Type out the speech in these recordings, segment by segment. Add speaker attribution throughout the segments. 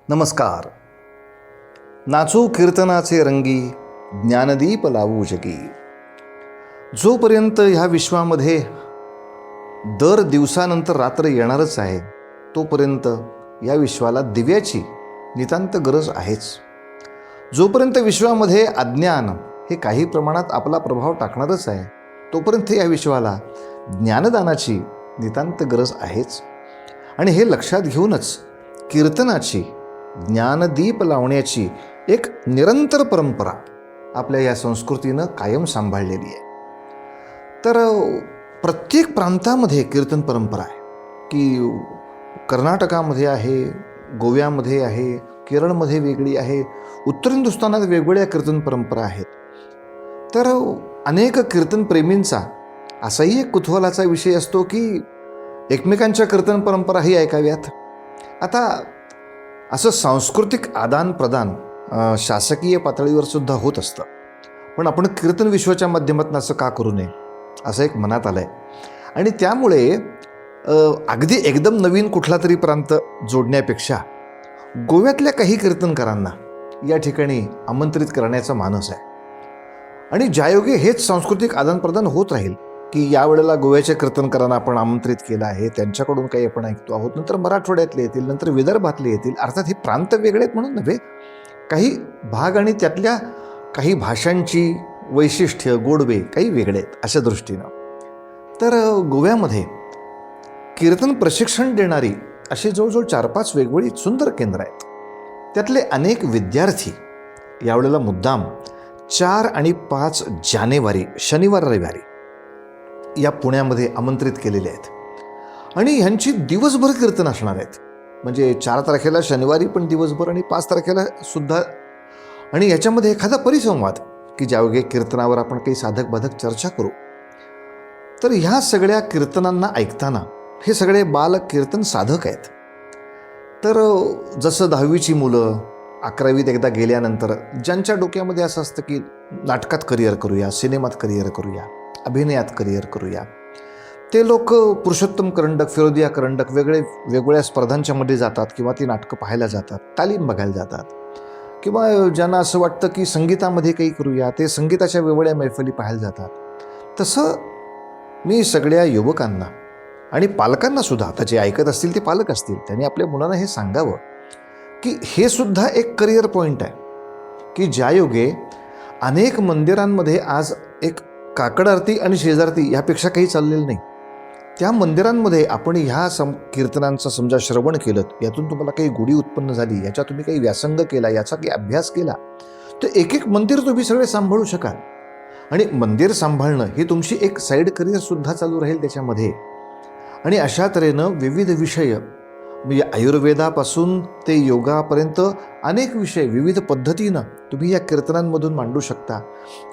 Speaker 1: नमस्कार. नाचू कीर्तनाचे रंगी, ज्ञानदीप लावू जगी. जोपर्यंत ह्या विश्वामध्ये दर दिवसानंतर रात्र येणारच आहे, तोपर्यंत या विश्वाला दिव्याची नितांत गरज आहेच. जोपर्यंत विश्वामध्ये अज्ञान हे काही प्रमाणात आपला प्रभाव टाकणारच आहे, तोपर्यंत या विश्वाला ज्ञानदानाची नितांत गरज आहेच. आणि हे लक्षात घेऊनच कीर्तनाची, ज्ञानदीप लावण्याची एक निरंतर परंपरा आपल्या या संस्कृतीनं कायम सांभाळलेली आहे. तर प्रत्येक प्रांतामध्ये कीर्तन परंपरा आहे, की कर्नाटकामध्ये आहे, गोव्यामध्ये आहे, केरळमध्ये वेगळी आहे, उत्तर हिंदुस्थानात वेगवेगळ्या कीर्तन परंपरा आहेत. तर अनेक कीर्तनप्रेमींचा असाही एक कुतूहलाचा विषय असतो की एकमेकांच्या कीर्तन परंपराही ऐकाव्यात. आता असं सांस्कृतिक आदानप्रदान शासकीय पातळीवर सुद्धा होत असतं, पण आपण कीर्तन विश्वाच्या माध्यमातून असं का करू नये असं एक मनात आलं आहे. आणि त्यामुळे अगदी एकदम नवीन कुठला तरी प्रांत जोडण्यापेक्षा गोव्यातल्या काही कीर्तनकारांना या ठिकाणी आमंत्रित करण्याचा मानस आहे. आणि ज्यायोगे हेच सांस्कृतिक आदानप्रदान होत राहील की यावेळेला गोव्याच्या कीर्तनकारांना आपण आमंत्रित केलं आहे, त्यांच्याकडून काही आपण ऐकतो आहोत, नंतर मराठवाड्यातले येतील, नंतर विदर्भातले येतील. अर्थात हे प्रांत वेगळे आहेत म्हणून नव्हे, काही भाग आणि त्यातल्या काही भाषांची वैशिष्ट्य, गोडवे काही वेगळे आहेत अशा दृष्टीनं. तर गोव्यामध्ये कीर्तन प्रशिक्षण देणारी अशी जवळजवळ 4-5 वेगवेगळी सुंदर केंद्र आहेत. त्यातले अनेक विद्यार्थी यावेळेला मुद्दाम 4 आणि 5 जानेवारी शनिवार रविवारी या पुण्यामध्ये आमंत्रित केलेले आहेत. आणि ह्यांची दिवसभर कीर्तन असणार आहेत. म्हणजे 4 तारखेला शनिवारी पण दिवसभर आणि 5 तारखेला सुद्धा. आणि याच्यामध्ये एखादा परिसंवाद की ज्यावेळी कीर्तनावर आपण काही साधक बाधक चर्चा करू. तर ह्या सगळ्या कीर्तनांना ऐकताना हे सगळे बाल कीर्तन साधक आहेत. तर जसं 10वीची मुलं 11वीत एकदा गेल्यानंतर ज्यांच्या डोक्यामध्ये असं असतं की नाटकात करिअर करूया, सिनेमात करिअर करूया, अभिनयात करिअर करूया, ते लोक पुरुषोत्तम करंडक, फिरोदिया करंडक वेगवेगळ्या स्पर्धांच्यामध्ये जातात किंवा ती नाटकं पाहायला जातात, तालीम बघायला जातात. किंवा ज्यांना असं वाटतं की संगीतामध्ये काही करूया, ते संगीताच्या वेगवेगळ्या मैफली पाहायला जातात. तसं मी सगळ्या युवकांना आणि पालकांना सुद्धा, आता जे ऐकत असतील ते पालक असतील, त्यांनी आपल्या मुलांना हे सांगावं की हे सुद्धा एक करिअर पॉईंट आहे की ज्यायोगे अनेक मंदिरांमध्ये आज एक काकड आरती आणि शेजारती यापेक्षा काही चाललेलं नाही. त्या मंदिरांमध्ये आपण ह्या कीर्तनांचं समजा श्रवण केलं, यातून तुम्हाला काही गोडी उत्पन्न झाली, याच्या तुम्ही काही व्यासंग केला, याचा काही अभ्यास केला, तर एक एक मंदिर तुम्ही सगळे सांभाळू शकाल. आणि मंदिर सांभाळणं ही तुमची एक साईड करिअरसुद्धा चालू राहील त्याच्यामध्ये. आणि अशा तऱ्हेनं विविध विषय, म्हणजे आयुर्वेदापासून ते योगापर्यंत अनेक विषय विविध पद्धतीनं तुम्ही या कीर्तनांमधून मांडू शकता.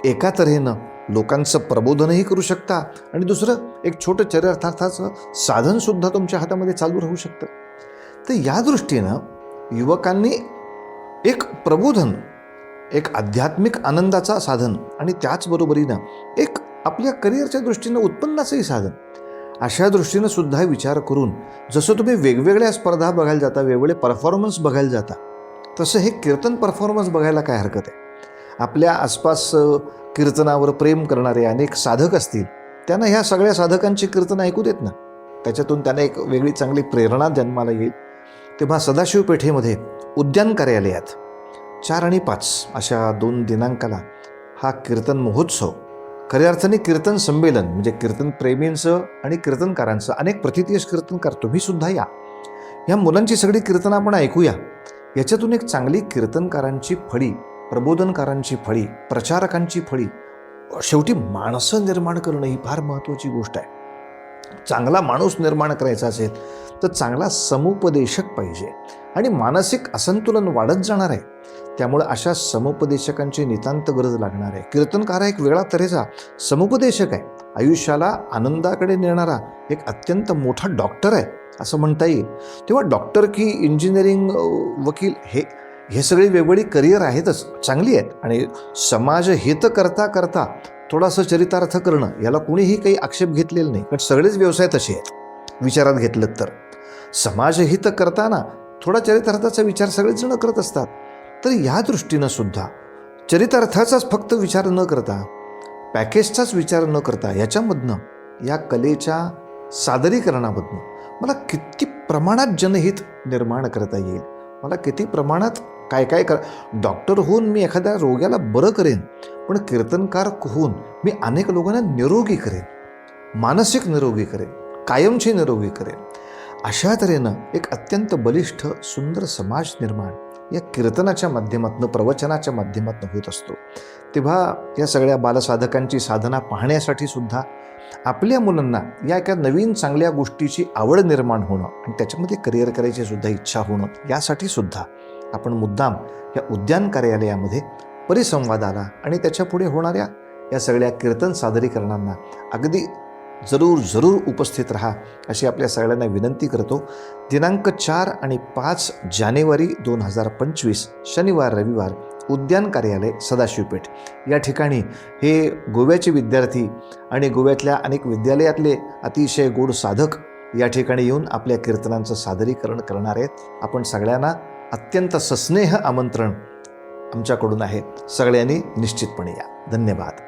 Speaker 1: एका तऱ्हेनं लोकांचं प्रबोधनही करू शकता आणि दुसरं एक छोटं चरितार्थाचं साधनसुद्धा तुमच्या हातामध्ये चालू राहू शकतं. तर या दृष्टीनं युवकांनी एक प्रबोधन, एक आध्यात्मिक आनंदाचा साधन आणि त्याचबरोबरीनं एक आपल्या करिअरच्या दृष्टीनं उत्पन्नाचंही साधन, अशा दृष्टीनं सुद्धा विचार करून जसं तुम्ही वेगवेगळ्या स्पर्धा बघायला जाता, वेगवेगळे परफॉर्मन्स बघायला जाता, तसं हे कीर्तन परफॉर्मन्स बघायला काय हरकत आहे. आपल्या आसपास कीर्तनावर प्रेम करणारे अनेक साधक असतील, त्यांना ह्या सगळ्या साधकांची कीर्तन ऐकू देत ना, त्याच्यातून त्यांना एक वेगळी चांगली प्रेरणा जन्माला येईल. तेव्हा सदाशिव पेठेमध्ये उद्यान कार्यालयात 4 आणि 5 अशा 2 दिनांकाला हा कीर्तन महोत्सव, खऱ्या अर्थाने कीर्तन संमेलन, म्हणजे कीर्तन प्रेमींचं आणि कीर्तनकारांचं, अनेक प्रथितयश कीर्तनकार तुम्ही सुद्धा या. ह्या मुलांची सगळी कीर्तनं आपण ऐकूया. याच्यातून एक चांगली कीर्तनकारांची फळी, प्रबोधनकारांची फळी, प्रचारकांची फळी, शेवटी माणसं निर्माण करणं ही फार महत्त्वाची गोष्ट आहे. चांगला माणूस निर्माण करायचा असेल तर चांगला समुपदेशक पाहिजे. आणि मानसिक असंतुलन वाढत जाणार आहे, त्यामुळे अशा समुपदेशकांची नितांत गरज लागणार आहे. कीर्तनकार हा एक वेगळा तऱ्हेचा समुपदेशक आहे, आयुष्याला आनंदाकडे नेणारा एक अत्यंत मोठा डॉक्टर आहे असं म्हणता येईल. तेव्हा डॉक्टर की इंजिनिअरिंग, वकील, हे सगळी वेगवेगळी करिअर आहेतच, चांगली आहेत. आणि समाजहित करता करता थोडासा चरितार्थ करणं, याला कुणीही काही आक्षेप घेतलेला नाही, कारण सगळेच व्यवसाय तसे आहेत विचारात घेतलं तर. समाजहित करताना थोडा चरितार्थाचा विचार सगळेच जण करत असतात. तर या दृष्टीनं सुद्धा चरितार्थाचाच फक्त विचार न करता, पॅकेजचाच विचार न करता, याच्यामधनं या कलेच्या सादरीकरणामधनं मला किती प्रमाणात जनहित निर्माण करता येईल, मला किती प्रमाणात काय काय डॉक्टर होऊन मी एखाद्या रोग्याला बरं करेन, पण कीर्तनकार होऊन मी अनेक लोकांना निरोगी करेन, मानसिक निरोगी करेन, कायमची निरोगी करेन. अशा तऱ्हेनं एक अत्यंत बलिष्ठ सुंदर समाज निर्माण या कीर्तनाच्या माध्यमातून, प्रवचनाच्या माध्यमातून होत असतो. तेव्हा या सगळ्या बालसाधकांची साधना पाहण्यासाठी सुद्धा आपल्या मुलांना या एका नवीन चांगल्या गोष्टीची आवड निर्माण होणं आणि त्याच्यामध्ये करिअर करायची सुद्धा इच्छा होणं, यासाठी सुद्धा आपण मुद्दाम या उद्यान कार्यालयामध्ये परिसंवादाला आणि त्याच्या पुढे होणाऱ्या या सगळ्या कीर्तन सादरीकरणांना अगदी जरूर उपस्थित राहा अशी आपल्या सगळ्यांना विनंती करतो. दिनांक 4 आणि 5 जानेवारी 2025 शनिवार रविवार उद्यान कार्यालय सदाशिवपेठ या ठिकाणी हे गोव्याचे विद्यार्थी आणि गोव्यातल्या अनेक विद्यालयातले अतिशय गोड साधक या ठिकाणी येऊन आपल्या कीर्तनांचं सादरीकरण करणार आहेत. आपण सगळ्यांना अत्यंत सस्नेह आमंत्रण आमच्याकडून आहे. सगळ्यांनी निश्चितपणे या. धन्यवाद.